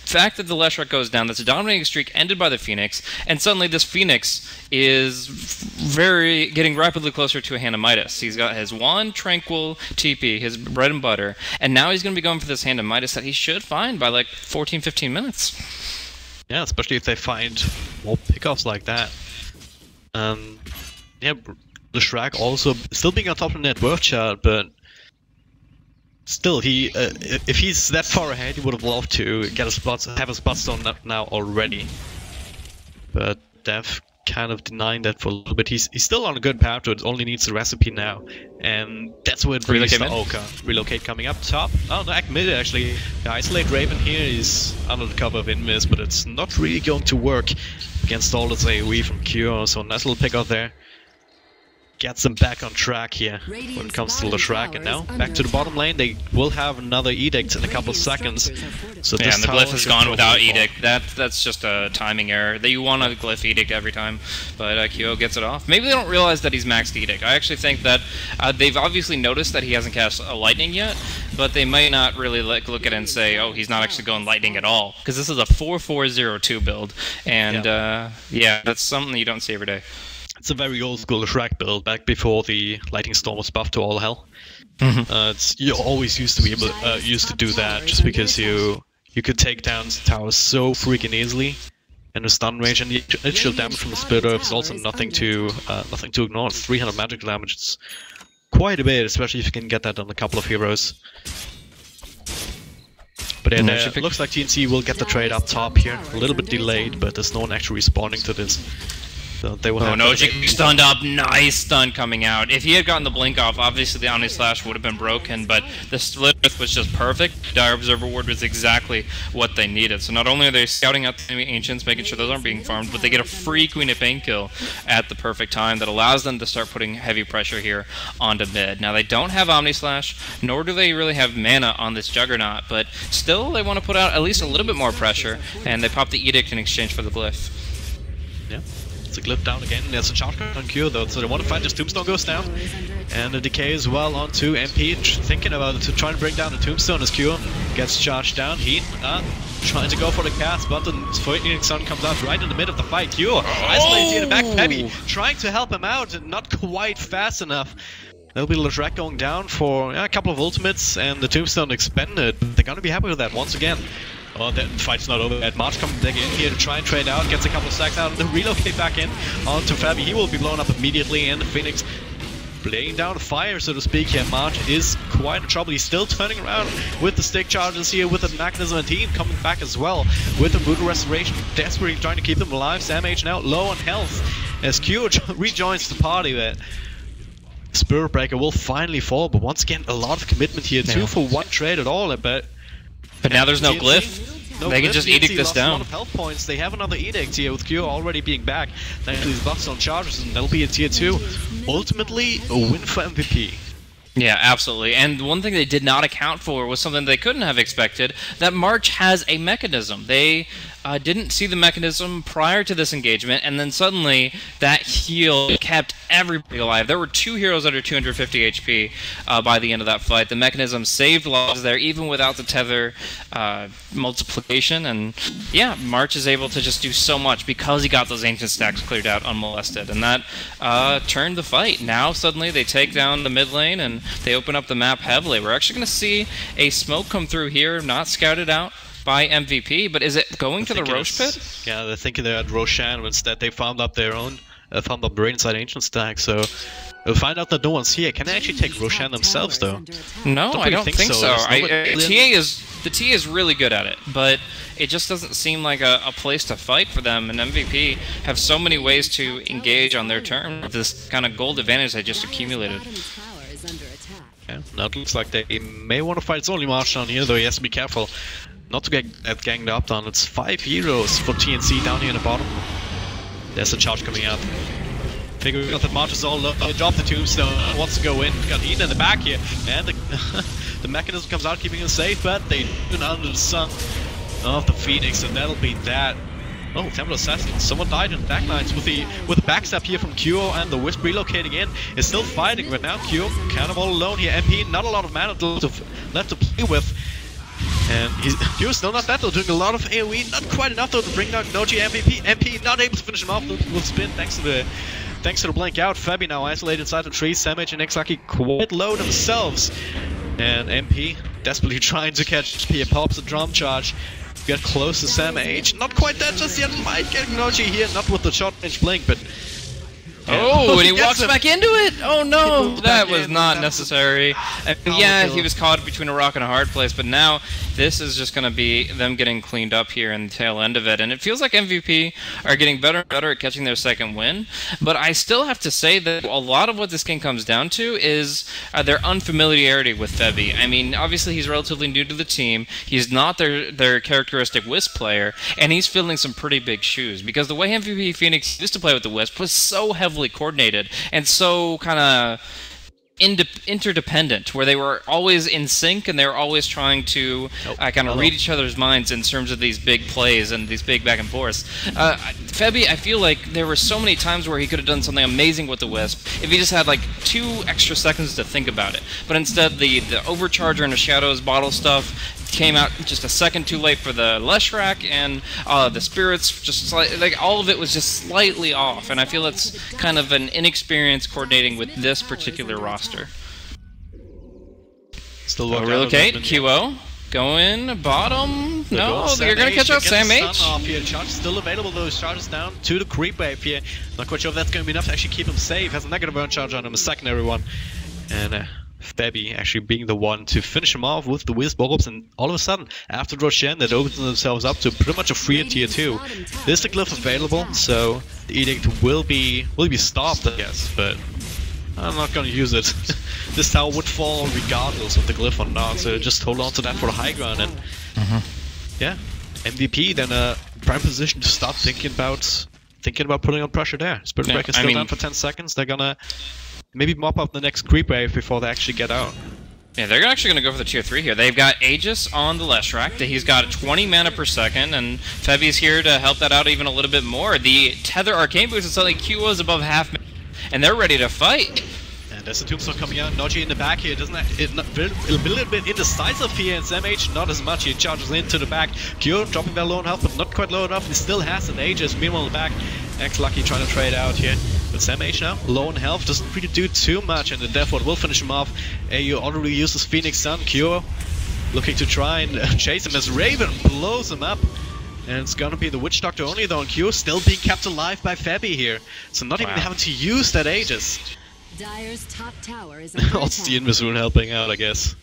fact that the Leshrac goes down, that's a dominating streak ended by the Phoenix, and suddenly this Phoenix is getting rapidly closer to a Hand of Midas. He's got his one tranquil TP, his bread and butter, and now he's going to be going for this Hand of Midas that he should find by like 14-15 minutes. Yeah, especially if they find more pickoffs like that. Yeah, Leshrac also still being on top of the net worth chart, but still, if he's that far ahead, he would have loved to get have a spot stone now already. But Dev kind of denying that for a little bit. He's still on a good path to it, only needs the recipe now. And that's where it really starts. Relocate coming up top. Oh, no, mid actually. The Isolate Raven here is under the cover of Invis, but it's not really going to work against all this AoE from Cure, so nice little pick out there. Gets them back on track here when it comes to Leshrac, and now back to the bottom lane. They will have another Edict in a couple of seconds. So yeah, and the Glyph has gone without Edict. That's just a timing error. You want a Glyph Edict every time, but Kyo gets it off. Maybe they don't realize that he's maxed Edict. I actually think that they've obviously noticed that he hasn't cast a Lightning yet, but they might not really look at it and say, oh, he's not actually going Lightning at all, because this is a 4-4-0-2 build, and yeah, that's something you don't see every day. It's a very old school Shrek build, back before the Lightning Storm was buffed to all hell. You always used to be able to do that, just because you could take down towers so freaking easily, and the stun range and the initial damage from the Spirit Earth is also nothing to ignore. It's 300 magic damage. It's quite a bit, especially if you can get that on a couple of heroes. But yeah, it looks like TNC will get the trade up top here. A little bit delayed, but there's no one actually responding to this. So they will have Nojik stunned up, nice stun coming out. If he had gotten the blink off, obviously the Omni Slash would have been broken, but the Split Earth was just perfect. Dire Observer Ward was exactly what they needed. So not only are they scouting out the enemy Ancients, making sure those aren't being farmed, but they get a free Queen of Pain kill at the perfect time that allows them to start putting heavy pressure here onto mid. Now they don't have Omni Slash, nor do they really have mana on this Juggernaut, but still they want to put out at least a little bit more pressure, and they pop the Edict in exchange for the Glyph. Yeah. The Glyph down again. There's a charge on Q though, so they want to find this Tombstone goes down. And the Decay as well onto MP, thinking about it to try and bring down the Tombstone as Q gets charged down. Heat trying to go for the cast, but the Phoenix Sun comes out right in the middle of the fight. Q isolates here in the back. Pebby trying to help him out and not quite fast enough. There'll be Leshrac going down for a couple of ultimates and the Tombstone expended. They're gonna be happy with that once again. Oh, that fight's not over yet. March coming back in here to try and trade out, gets a couple of stacks out, and then relocate back in onto Fabi. He will be blown up immediately, and the Phoenix laying down fire, so to speak here. March is quite in trouble. He's still turning around with the stick charges here, with the mechanism, and team coming back as well with the Voodoo Restoration, desperately trying to keep them alive. Sam H now low on health as Q rejoins the party there. Spirit Breaker will finally fall, but once again, a lot of commitment here. 2 for 1 trade at all, but now there's no Glyph. They can just Edict this down. A lot of health points. They have another Edict here with Q already being back. Thanks to these buffs on charges, and that'll be a tier 2. Ultimately, a win for MVP. Yeah, absolutely. And one thing they did not account for was something they couldn't have expected, that March has a mechanism. They didn't see the mechanism prior to this engagement, and then suddenly that heal kept everybody alive. There were 2 heroes under 250 HP by the end of that fight. The mechanism saved lives there, even without the tether multiplication, and yeah, March is able to just do so much because he got those ancient stacks cleared out unmolested, and that turned the fight. Now suddenly they take down the mid lane, and they open up the map heavily. We're actually going to see a smoke come through here, not scouted out by MVP, but is it going to the Roche pit? Yeah, they're thinking they're at Roshan, but instead they found up their own, found up brain inside ancient stack, so we'll find out that no one's here. Can they actually take Roshan themselves though? No, I don't think so. TA is The T is really good at it, but it just doesn't seem like a place to fight for them, and MVP have so many ways to engage on their turn with this kind of gold advantage they just accumulated. Yeah, now it looks like they may want to fight its only March down here, though he has to be careful not to get ganged up down. It's 5 heroes for TNC down here in the bottom. There's a charge coming up. Figuring out that March is all low. They drop the tombstone, wants to go in, got eaten in the back here, and the mechanism comes out keeping him safe, but they do under the sun of the Phoenix, and that'll be that. Oh, Temple Assassin, someone died in the backlines with the backstab here from Kyo, and the Wisp relocating in is still fighting, but now Kyo kind of all alone here. MP, not a lot of mana left to play with. And Kyo's still not that though, doing a lot of AoE, not quite enough though to bring down Noji. MP not able to finish him off with spin thanks to the blank out. Fabi now isolated inside the tree. Samage and Xlucky quite low themselves. And MP desperately trying to catch P. Pops a drum charge. Get close to Samage. Not quite that just yet. Might get Noji here, not with the short range blink, but. Oh, and he walks back into it! Oh no, that was not necessary. And yeah, he was caught between a rock and a hard place, but now this is just going to be them getting cleaned up here in the tail end of it. And it feels like MVP are getting better and better at catching their second win, but I still have to say that a lot of what this game comes down to is their unfamiliarity with Febby. I mean, obviously he's relatively new to the team, he's not their characteristic Wisp player, and he's filling some pretty big shoes, because the way MVP Phoenix used to play with the Wisp was so heavily coordinated and so kind of interdependent, where they were always in sync and they were always trying to kind of read each other's minds in terms of these big plays and these big back and forths. Febby, I feel like there were so many times where he could have done something amazing with the Wisp if he just had like 2 extra seconds to think about it, but instead the Overcharger and the Shadows bottle stuff came out just a second too late for the Leshrac, and the Spirits just like all of it was just slightly off, and I feel it's kind of an inexperience coordinating with this particular roster. Still relocate, QO. Going bottom. No, they're going to catch out Sam H. Charge still available, those charges down to the creep wave here. Not quite sure if that's going to be enough to actually keep him safe. Has a negative burn charge on him, a secondary one. And Febby actually being the one to finish him off with the Wisp Orbs, and all of a sudden, after Roshan, that opens themselves up to pretty much a free tier 2. There's the glyph available, so the edict will be stopped, I guess, but I'm not gonna use it. This tower would fall regardless of the glyph or not, so just hold on to that for the high ground, and yeah, MVP then prime position to start thinking about putting on pressure there. Spirit Breaker is still down for 10 seconds. They're gonna maybe mop up the next creep wave before they actually get out. Yeah, they're actually going to go for the tier 3 here. They've got Aegis on the Leshrac. He's got 20 mana per second, and Febby's here to help that out even a little bit more. The Tether Arcane Boost is suddenly QO is above half, and they're ready to fight. And there's the Tombstone coming out. Noji in the back here. Doesn't it a little bit indecisive here, and SamH not as much. He charges into the back. Kyo dropping that low on health, but not quite low enough. He still has an Aegis. Meanwhile in the back, Xlucky trying to trade out here. But SamH now, low on health, doesn't really do too much, and the Death Ward will finish him off. AU already uses Phoenix Sun. Kyo looking to try and chase him as Raven blows him up. And it's gonna be the Witch Doctor only though, and Q still being kept alive by Febby here. So not even having to use that Aegis. Dyer's top tower is Also the Invis Rune helping out, I guess.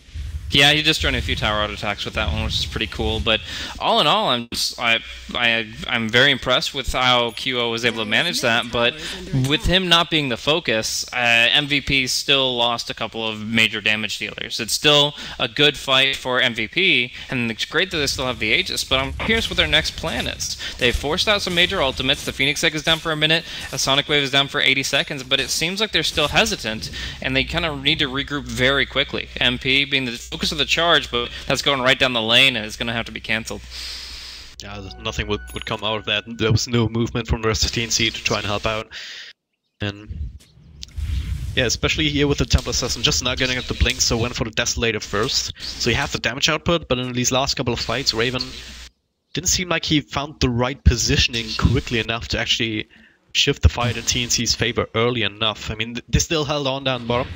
Yeah, he just joined a few tower auto attacks with that one, which is pretty cool. But all in all, I'm very impressed with how QO was able to manage that. But with him not being the focus, MVP still lost a couple of major damage dealers. It's still a good fight for MVP, and it's great that they still have the Aegis. But I'm curious what their next plan is. They've forced out some major ultimates. The Phoenix Egg is down for a minute. A Sonic Wave is down for 80 seconds. But it seems like they're still hesitant, and they kind of need to regroup very quickly. MP being the focus of the charge, but that's going right down the lane, and it's going to have to be cancelled. Yeah, nothing would come out of that. There was no movement from the rest of TNC to try and help out. And yeah, especially here with the Temple Assassin just not getting up the blink, so went for the Desolator first. So he had the damage output, but in these last couple of fights, Raven didn't seem like he found the right positioning quickly enough to actually shift the fight in TNC's favor early enough. I mean, they still held on down bottom.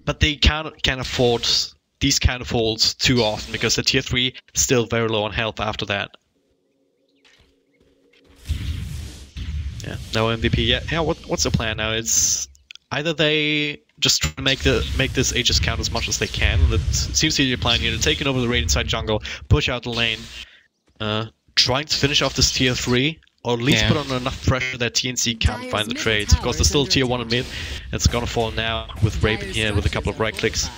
But they can't afford these kind of holds too often, because the tier 3 is still very low on health after that. Yeah, no MVP yet. Yeah, what's the plan now? It's either they just trying to make this Aegis count as much as they can. And it seems to be your plan here, taking over the Radiant side jungle, push out the lane, trying to finish off this tier 3, or at least put on enough pressure that TNC can't find the trades, because there's still tier 1 in mid. It's gonna fall now with Raven here with a couple of right clicks.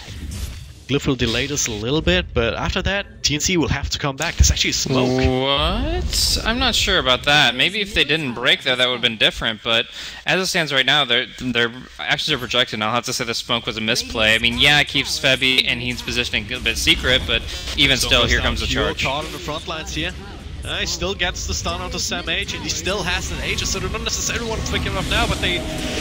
Glyph will delay this a little bit, but after that, TNC will have to come back. There's actually smoke. What? I'm not sure about that. Maybe if they didn't break there, that would have been different, but as it stands right now, their actions are projected, and I'll have to say the smoke was a misplay. I mean, yeah, it keeps Febby and Heen's positioning a bit secret, but even still, here comes the charge. Caught on the front lines here. He still gets the stun onto Sam H, and he still has an Aegis, so they don't necessarily want to flick him up now, but they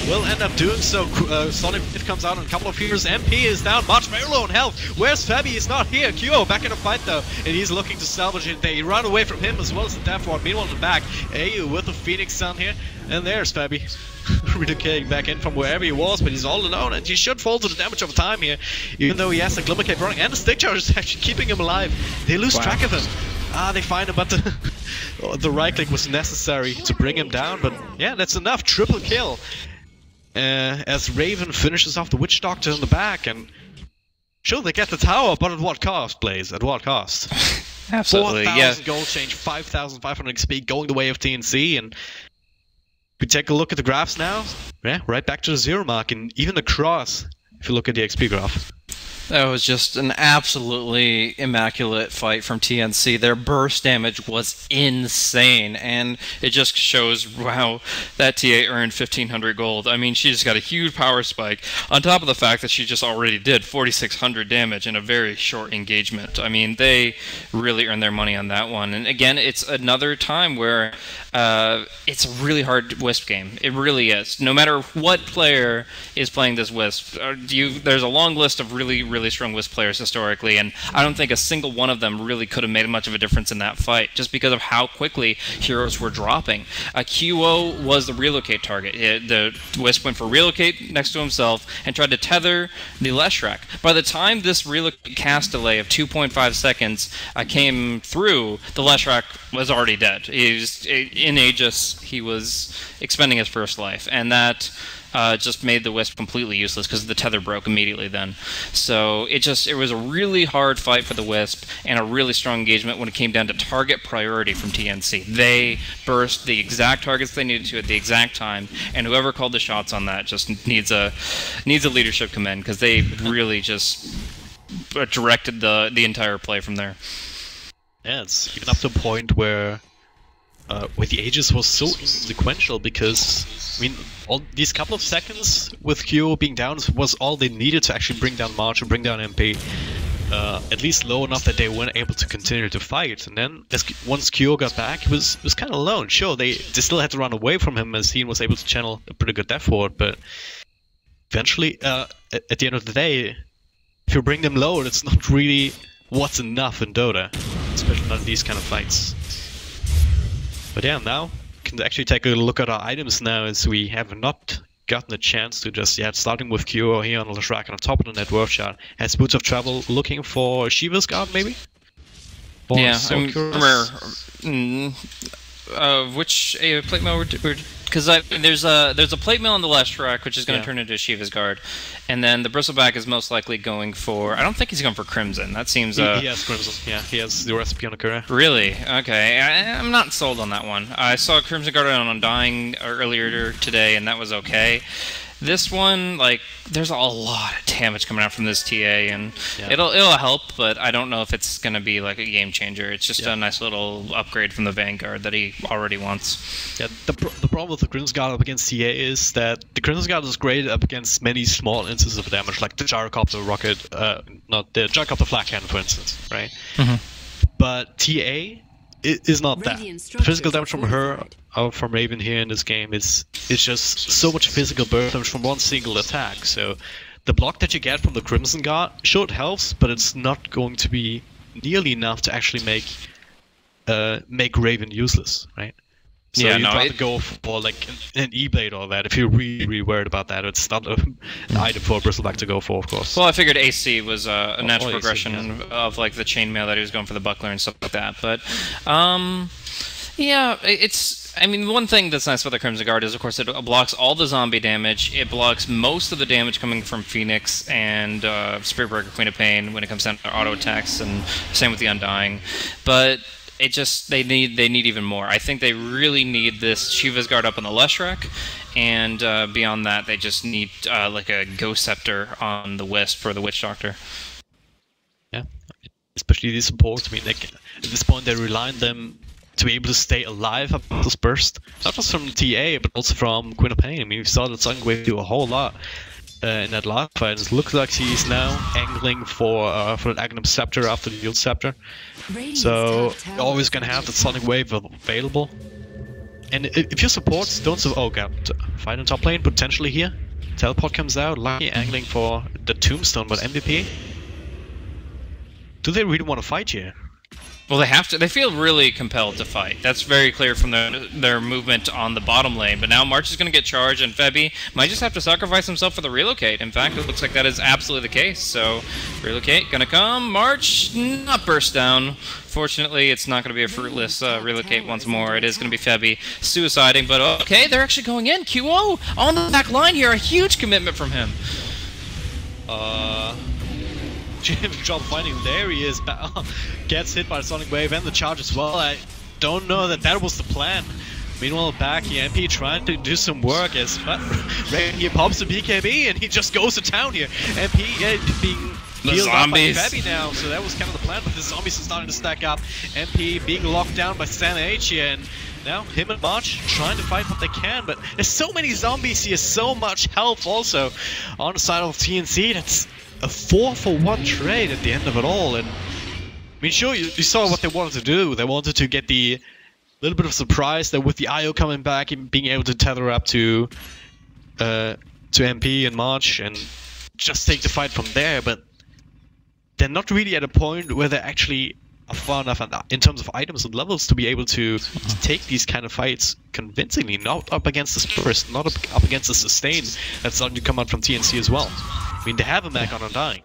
will end up doing so. Sonic Pit comes out in a couple of heroes. MP is down, much very low on health. Where's Febby? He's not here. QO back in the fight though, and he's looking to salvage it. They run away from him as well as the Death Ward. Meanwhile, in the back, AU with the Phoenix Sun here, and there's Febby. Relocating back in from wherever he was, but he's all alone, and he should fall to the damage over time here, even though he has the Glimmer Cape running, and the Stick Charge is actually keeping him alive. They lose track of him. They find him, but the right click was necessary to bring him down, but yeah, that's enough. Triple kill. As Raven finishes off the Witch Doctor in the back, and sure, they get the tower, but at what cost, Blaze? At what cost? Absolutely, 4,000 gold change, 5,500 XP going the way of TNC, and if we take a look at the graphs now, yeah, right back to the 0 mark, and even the cross, if you look at the XP graph. That was just an absolutely immaculate fight from TNC. Their burst damage was insane, and it just shows how that TA earned 1,500 gold. I mean, she just got a huge power spike, on top of the fact that she just already did 4,600 damage in a very short engagement. I mean, they really earned their money on that one. And again, it's another time where it's a really hard Wisp game. It really is. No matter what player is playing this Wisp, there's a long list of really strong Wisp players historically, and I don't think a single one of them really could have made much of a difference in that fight, just because of how quickly heroes were dropping. QO was the relocate target. The Wisp went for relocate next to himself and tried to tether the Leshrac. By the time this relocate cast delay of 2.5 seconds came through, the Leshrac was already dead. He was in Aegis. He was expending his first life, and that just made the Wisp completely useless because the tether broke immediately then. So it was a really hard fight for the Wisp, and a really strong engagement when it came down to target priority from TNC. They burst the exact targets they needed to at the exact time, and whoever called the shots on that just needs a leadership commend, because they really just directed the entire play from there. Yeah, it's even up to a point where the Aegis was so insequential, because I mean, all these couple of seconds with QO being down was all they needed to actually bring down March and bring down MP, at least low enough that they weren't able to continue to fight. And then once QO got back, he was kind of alone. Sure, they still had to run away from him, as he was able to channel a pretty good Death Ward, but eventually, at the end of the day, if you bring them low, it's not really what's enough in Dota, especially not in these kind of fights. But yeah, now we can actually take a look at our items now, as we have not gotten a chance to just yet. Starting with QO here on Leshrac on top of the net worth chart. Has Boots of Travel looking for Shiva's Guard, maybe? Or yeah, which plate mail because there's a plate mail on the Leshrac, which is going to turn into Shiva's Guard, and then the Bristleback is most likely going for. I don't think he's going for Crimson. That seems. He has Crimson. Yeah, he has the recipe on the career. Really? Okay, I'm not sold on that one. I saw Crimson Guard on Undying earlier today, and that was okay. This one, like, there's a lot of damage coming out from this TA, and it'll help, but I don't know if it's going to be like a game changer. It's just a nice little upgrade from the Vanguard that he already wants. Yeah, the problem with the Crimson Guard up against TA is that the Crimson Guard is great up against many small instances of damage, like the Gyrocopter rocket, not the Gyrocopter flak cannon, for instance, right? Mm-hmm. But TA is not that. The physical damage from her, from Raven here in this game, is just so much physical burst damage from one single attack. So the block that you get from the Crimson Guard, sure, it helps, but it's not going to be nearly enough to actually make Raven useless, right? So you'd rather go for like an E-Blade or that if you're really worried about that. It's not an item for a Bristleback to go for, of course. Well, I figured AC was a natural progression of like the chainmail that he was going for the buckler and stuff like that. But Yeah, I mean, one thing that's nice about the Crimson Guard is, of course, it blocks all the zombie damage. It blocks most of the damage coming from Phoenix and Spiritbreaker, Queen of Pain when it comes down to auto attacks, and same with the Undying. But it just they need even more. I think they really need this Shiva's Guard up on the Leshrac, and beyond that, they just need like a Ghost Scepter on the Wisp or the Witch Doctor. Yeah, especially these supports. I mean, at this point, they rely on them to be able to stay alive up this burst. Not just from TA, but also from Queen of Pain. I mean, we saw that Sunwave do a whole lot in that last fight. It looks like he's now angling for that Agnum Scepter after the Yield Scepter. So you're always gonna have the Sonic Wave available. And if your supports don't oh god, fight in top lane potentially here. Teleport comes out, Lucky angling for the Tombstone, but MVP. Do they really want to fight here? Well, they have to. They feel really compelled to fight. That's very clear from their movement on the bottom lane. But now March is going to get charged, and Febby might just have to sacrifice himself for the relocate. In fact, it looks like that is absolutely the case. So, relocate gonna come. March not burst down. Fortunately, it's not going to be a fruitless relocate once more. It is going to be Febby suiciding. But okay, they're actually going in. QO on the back line here. A huge commitment from him. Job finding, there he is, gets hit by the Sonic Wave and the charge as well. I don't know that was the plan. Meanwhile, back here, MP trying to do some work as Raven here pops the BKB and he just goes to town here. MP being healed up by Febby now, so that was kind of the plan, but the zombies are starting to stack up. MP being locked down by Stan H here, and now him and March trying to fight what they can, but there's so many zombies here, so much health also on the side of TNC. That's a 4-for-1 trade at the end of it all, and I mean, sure, you saw what they wanted to do. They wanted to get the little bit of surprise that with the IO coming back and being able to tether up to MP and March and just take the fight from there, but they're not really at a point where they're actually far enough in terms of items and levels to be able to take these kind of fights convincingly, not up against the Spurs, not up against the sustain that's starting to come out from TNC as well. I mean, they have him back on Undying.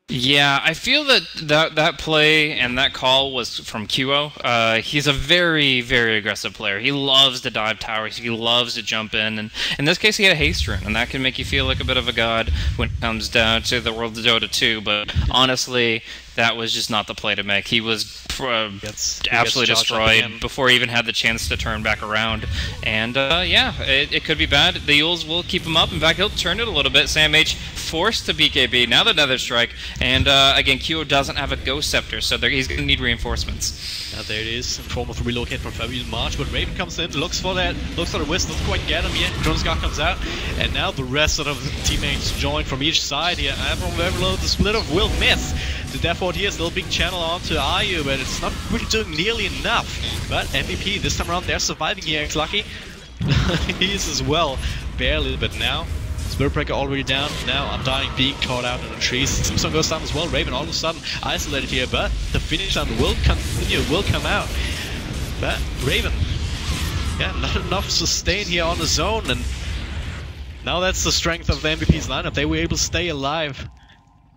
Yeah, I feel that play and that call was from QO. He's a very, very aggressive player. He loves to dive towers. He loves to jump in. And in this case, he had a haste rune, and that can make you feel like a bit of a god when it comes down to the World of Dota 2. But honestly, that was just not the play to make. He was absolutely destroyed before he even had the chance to turn back around. And yeah, it could be bad. The Yules will keep him up. In fact, he'll turn it a little bit. Sam H forced to BKB. Now the Nether Strike. And again, QO doesn't have a Ghost Scepter, so he's going to need reinforcements. Now there it is, in form of a relocate from Febby and March, but Raven comes in, looks for the Wisp, doesn't quite get him yet. Dronescar comes out, and now the rest of the teammates join from each side here. And from Overload, the split of will miss. The Death Ward here, still big channel onto IU, but it's not really doing nearly enough. But MVP, this time around, they're surviving here, it's lucky. He is as well, barely, but now Spiritbreaker already down, now Undying being caught out in the trees. Simpson goes down as well, Raven all of a sudden isolated here, but the finish line will continue, will come out. But Raven, yeah, not enough sustain here on the zone, and now that's the strength of the MVP's lineup. They were able to stay alive,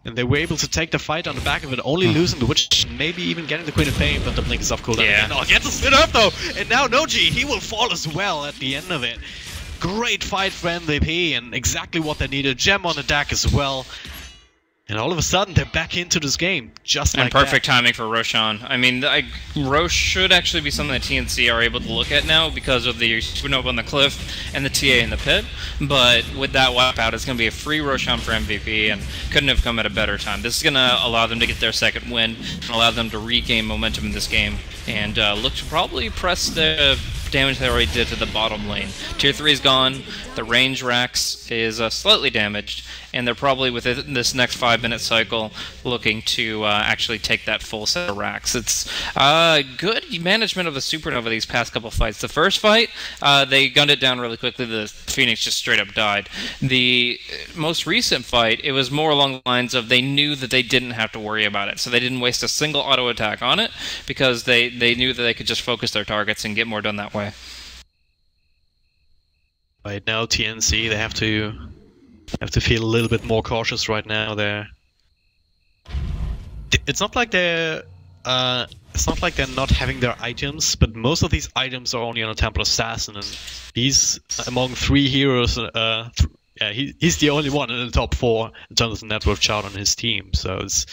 and they were able to take the fight on the back of it, only losing the Witch, maybe even getting the Queen of Pain, but the Blink is off cooldown. Yeah. Oh, gets a split up though, and now Noji, he will fall as well at the end of it. Great fight for MVP, and exactly what they needed. Gem on the deck as well. And all of a sudden, they're back into this game, just like that. And perfect timing for Roshan. I mean, Rosh should actually be something that TNC are able to look at now because of the Supernova on the cliff and the TA in the pit. But with that wipeout, it's going to be a free Roshan for MVP, and couldn't have come at a better time. This is going to allow them to get their second win, and allow them to regain momentum in this game, and look to probably press the damage they already did to the bottom lane. Tier 3 is gone, the range racks is slightly damaged, and they're probably within this next 5-minute cycle looking to actually take that full set of racks. It's good management of the Supernova these past couple fights. The first fight, they gunned it down really quickly, the Phoenix just straight up died. The most recent fight, it was more along the lines of they knew that they didn't have to worry about it, so they didn't waste a single auto attack on it, because they knew that they could just focus their targets and get more done that way. Right now, TNC, they have to feel a little bit more cautious right now. It's not like they're it's not like they're not having their items, but most of these items are only on a Temple Assassin, and he's among 3 heroes. Yeah, he's the only one in the top 4 in terms of the net worth chart on his team. So it's,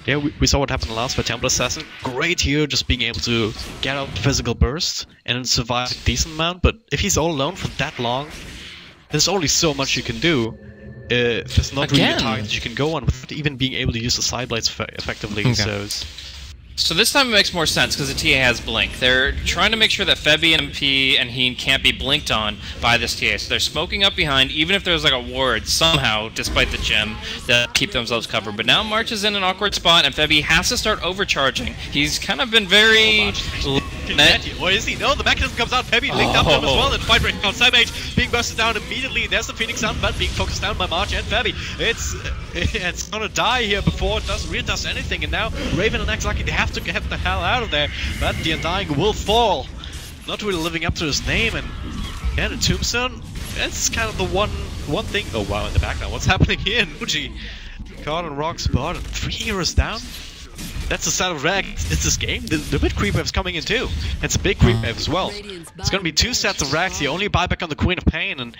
yeah, we saw what happened last for Temple Assassin. Great hero, just being able to get out the physical burst and then survive a decent amount. But if he's all alone for that long, there's only so much you can do. There's not really a target that you can go on without even being able to use the side blades effectively. Okay. So this time it makes more sense because the TA has Blink. They're trying to make sure that Febby and MP and Heen can't be blinked on by this TA. So they're smoking up behind, even if there's like a ward, somehow, despite the gem, they'll keep themselves covered. But now March is in an awkward spot and Febby has to start overcharging. He's kind of been very... Or is he? No, the mechanism comes out. Febby linked up to him as well. And fight breaking on Savage being bursted down immediately. There's the Phoenix Sun, but being focused down by March and Febby. It's gonna die here before it really does anything. And now Raven and X-Lucky, they have to get the hell out of there. But the Undying will fall. Not really living up to his name. And yeah, the Tombstone, that's kind of the one thing. Oh wow, in the background, what's happening here? Nuji caught on rock spot and 3 heroes down. That's the side of Rag. It's this game. The mid creep wave's coming in too. It's a big creep wave as well. It's gonna be 2 sets of Rags. The only buyback on the Queen of Pain, and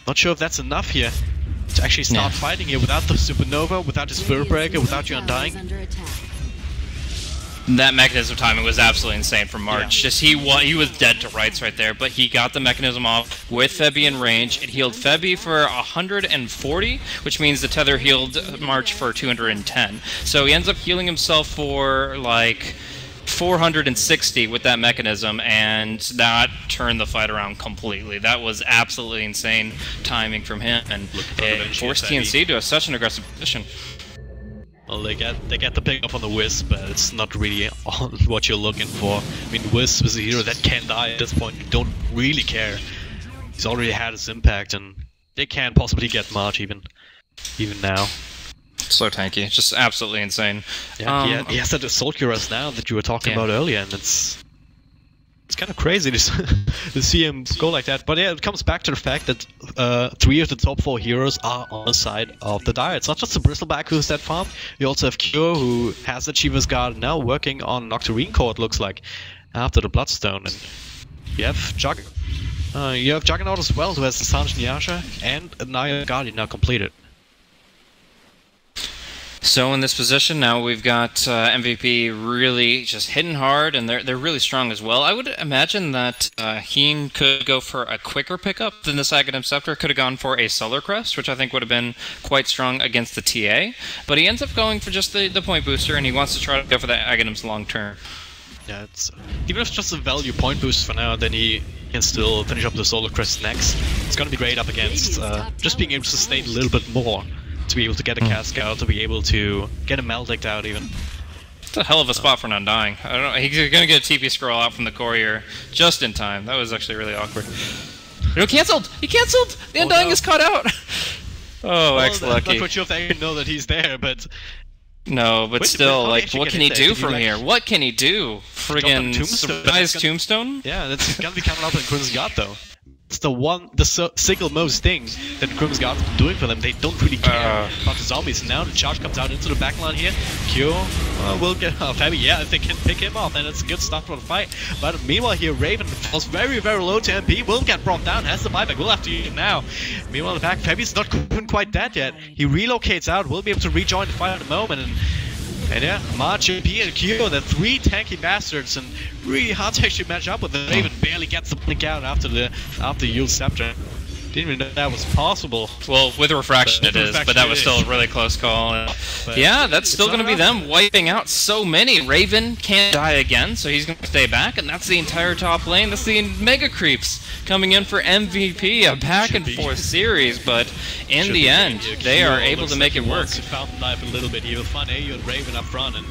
not sure if that's enough here to actually start fighting here without the Supernova, without his Spirit Breaker, without your Undying. That mechanism timing was absolutely insane from March. Just he was dead to rights right there, but he got the mechanism off with Febby in range. It healed Febby for 140, which means the tether healed March for 210. So he ends up healing himself for like 460 with that mechanism, and that turned the fight around completely. That was absolutely insane timing from him, and it forced TNC to such an aggressive position. Well, they get the pick up on the Wisp, but it's not really all what you're looking for. I mean, Wisp is a hero that can't die at this point. You don't really care. He's already had his impact, and they can't possibly get March even now. So tanky, just absolutely insane. Yeah, he has that Assault Cuirass now that you were talking about earlier, and it's kind of crazy to see him go like that. But yeah, it comes back to the fact that 3 of the top 4 heroes are on the side of the Dire. It's not just the Bristleback who's that farm. You also have Cure, who has Achiever's Guard now working on Nocturne Core, it looks like, after the Bloodstone. And you have Juggernaut as well, who has the Sanj Nyasha and Naya Guardian now completed. So in this position now we've got MVP really just hitting hard, and they're really strong as well. I would imagine that Heen could go for a quicker pickup than this Aghanim Scepter. Could have gone for a Solar Crest, which I think would have been quite strong against the TA. But he ends up going for just the point booster, and he wants to try to go for the Aghanims long term. Yeah, it's even if it's just a value point boost for now, then he can still finish up the Solar Crest next. It's gonna be great up against just being able to sustain a little bit more. To be able to get a cask out, to be able to get a Maledict out even. It's a hell of a spot for an Undying. I don't know, he's gonna get a TP scroll out from the courier just in time. That was actually really awkward. No, cancelled! He cancelled! The Undying is caught out! Oh, X-Lucky. I'm not quite sure if they even know that he's there, but... No, but still, like, what can he do from here? What can he do? Friggin' surprise Tombstone? Yeah, that's gonna be coming up in Crimson God, though. It's the single most thing that Crimson Guard is doing for them. They don't really care about the zombies. Now the charge comes out into the backline here. Q will get Fabby. Yeah, if they can pick him off, then it's a good start for the fight. But meanwhile here, Raven falls very, very low to MP. Will get brought down. Has the buyback. We'll have to use it now. Meanwhile, in the back, Fabby's not quite dead yet. He relocates out. Will be able to rejoin the fight at the moment. And yeah, March, MP, and Q, the 3 tanky bastards, and really hard to actually match up with. The Raven barely gets the blink out after the Yield Scepter. Didn't even know that was possible. Well, with Refraction it is, but that was still a really close call. Yeah, that's still going to be them wiping out so many. Raven can't die again, so he's going to stay back, and that's the entire top lane. That's the Mega Creeps coming in for MVP, a back and forth series, but in the end, they are able to make it work. Fountain Knife a little bit here, fun AU and Raven up front, and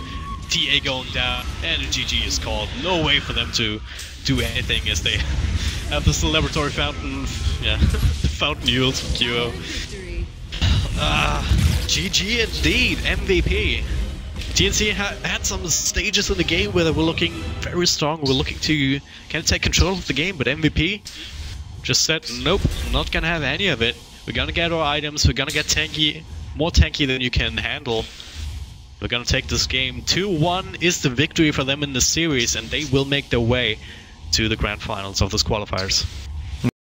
TA going down, and a GG is called. No way for them to do anything as they have the Celebratory Fountain, the Fountain yields from QO. GG indeed, MVP. TNC had some stages in the game where they were looking very strong, we're looking to kind of take control of the game, but MVP just said, nope, I'm not gonna have any of it. We're gonna get our items, we're gonna get tanky, more tanky than you can handle. We're gonna take this game. 2-1 is the victory for them in the series, and they will make their way to the grand finals of those qualifiers.